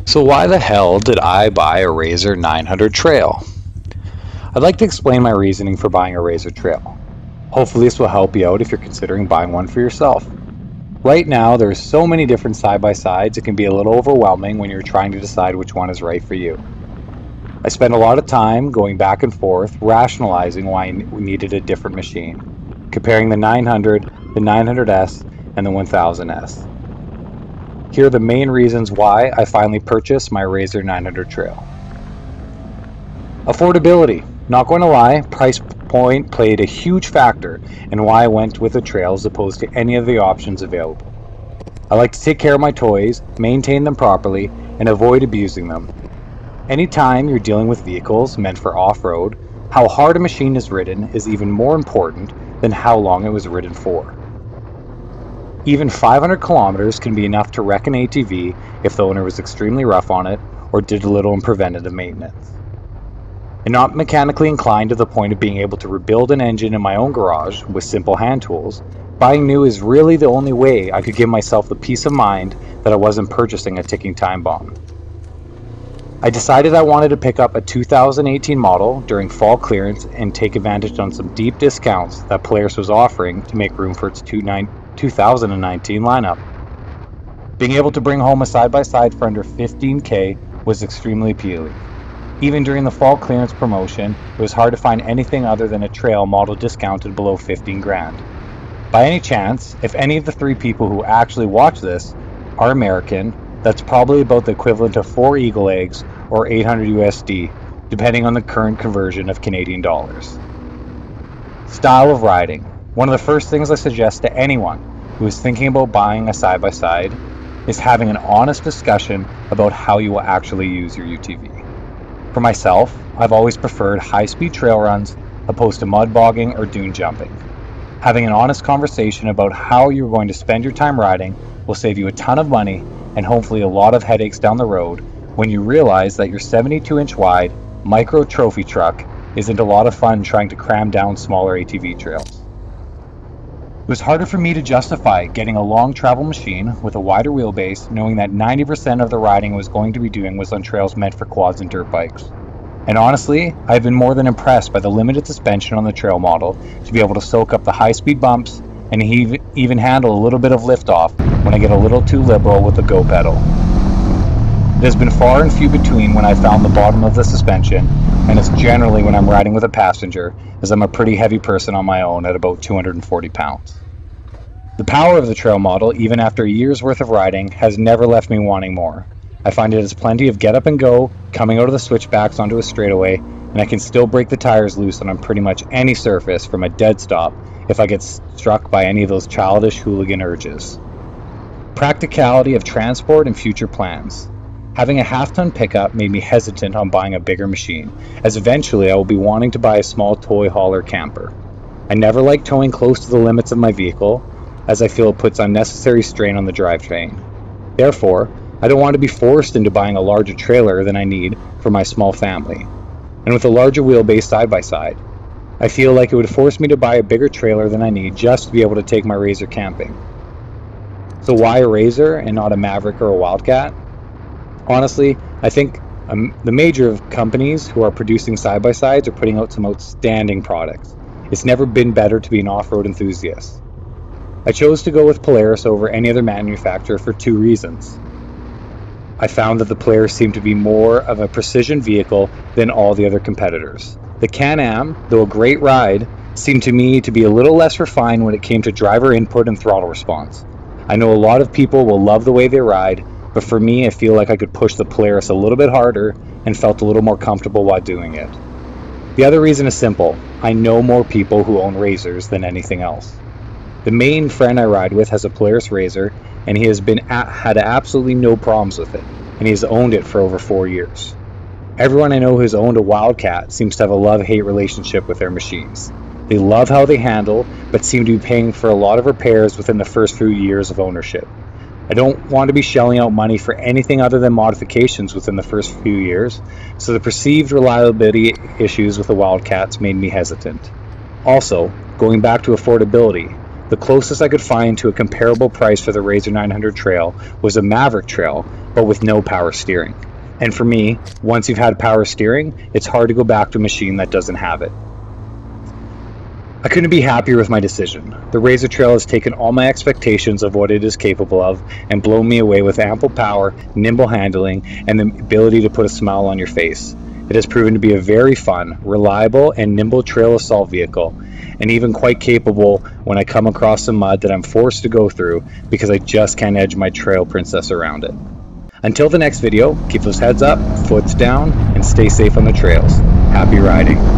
So why the hell did I buy a RZR 900 Trail? I'd like to explain my reasoning for buying a RZR Trail. Hopefully this will help you out if you're considering buying one for yourself. Right now there's so many different side-by-sides it can be a little overwhelming when you're trying to decide which one is right for you. I spent a lot of time going back and forth rationalizing why we needed a different machine, comparing the 900, the 900S, and the 1000S. Here are the main reasons why I finally purchased my RZR 900 Trail. Affordability. Not going to lie, price point played a huge factor in why I went with a Trail as opposed to any of the options available. I like to take care of my toys, maintain them properly, and avoid abusing them. Anytime you're dealing with vehicles meant for off-road, how hard a machine is ridden is even more important than how long it was ridden for. Even 500 kilometers can be enough to wreck an ATV if the owner was extremely rough on it or did little in preventative maintenance. And not mechanically inclined to the point of being able to rebuild an engine in my own garage with simple hand tools, buying new is really the only way I could give myself the peace of mind that I wasn't purchasing a ticking time bomb. I decided I wanted to pick up a 2018 model during fall clearance and take advantage on some deep discounts that Polaris was offering to make room for its 2019 lineup. Being able to bring home a side-by-side for under $15,000 was extremely appealing. Even during the fall clearance promotion, it was hard to find anything other than a Trail model discounted below $15,000. By any chance, if any of the three people who actually watch this are American, that's probably about the equivalent of 4 Eagle eggs or 800 USD, depending on the current conversion of Canadian dollars. Style of riding. One of the first things I suggest to anyone who is thinking about buying a side-by-side is having an honest discussion about how you will actually use your UTV. For myself, I've always preferred high-speed trail runs opposed to mud bogging or dune jumping. Having an honest conversation about how you're going to spend your time riding will save you a ton of money and hopefully a lot of headaches down the road when you realize that your 72-inch wide micro trophy truck isn't a lot of fun trying to cram down smaller ATV trails. It was harder for me to justify getting a long travel machine with a wider wheelbase, knowing that 90% of the riding I was going to be doing was on trails meant for quads and dirt bikes. And honestly, I've been more than impressed by the limited suspension on the Trail model to be able to soak up the high-speed bumps and even handle a little bit of liftoff when I get a little too liberal with the go pedal. It has been far and few between when I found the bottom of the suspension, and it's generally when I'm riding with a passenger, as I'm a pretty heavy person on my own at about 240 pounds. The power of the Trail model, even after a year's worth of riding, has never left me wanting more. I find it has plenty of get up and go, coming out of the switchbacks onto a straightaway, and I can still break the tires loose on pretty much any surface from a dead stop if I get struck by any of those childish hooligan urges. Practicality of transport and future plans. Having a half-ton pickup made me hesitant on buying a bigger machine, as eventually I will be wanting to buy a small toy hauler camper. I never like towing close to the limits of my vehicle, as I feel it puts unnecessary strain on the drivetrain. Therefore, I don't want to be forced into buying a larger trailer than I need for my small family. And with a larger wheelbase side-by-side, I feel like it would force me to buy a bigger trailer than I need just to be able to take my RZR camping. So why a RZR and not a Maverick or a Wildcat? Honestly, I think the major companies who are producing side-by-sides are putting out some outstanding products. It's never been better to be an off-road enthusiast. I chose to go with Polaris over any other manufacturer for 2 reasons. I found that the Polaris seemed to be more of a precision vehicle than all the other competitors. The Can-Am, though a great ride, seemed to me to be a little less refined when it came to driver input and throttle response. I know a lot of people will love the way they ride, but for me I feel like I could push the Polaris a little bit harder and felt a little more comfortable while doing it. The other reason is simple. I know more people who own RZRs than anything else. The main friend I ride with has a Polaris RZR, and he has had absolutely no problems with it, and he has owned it for over 4 years. Everyone I know who has owned a Wildcat seems to have a love-hate relationship with their machines. They love how they handle, but seem to be paying for a lot of repairs within the first few years of ownership. I don't want to be shelling out money for anything other than modifications within the first few years, so the perceived reliability issues with the Wildcats made me hesitant. Also, going back to affordability, The closest I could find to a comparable price for the RZR 900 Trail was a Maverick Trail, but with no power steering. And for me, once you've had power steering, it's hard to go back to a machine that doesn't have it. I couldn't be happier with my decision. The RZR Trail has taken all my expectations of what it is capable of and blown me away with ample power, nimble handling, and the ability to put a smile on your face. It has proven to be a very fun, reliable, and nimble trail assault vehicle, and even quite capable when I come across some mud that I'm forced to go through because I just can't edge my trail princess around it. Until the next video, keep those heads up, foots down, and stay safe on the trails. Happy riding.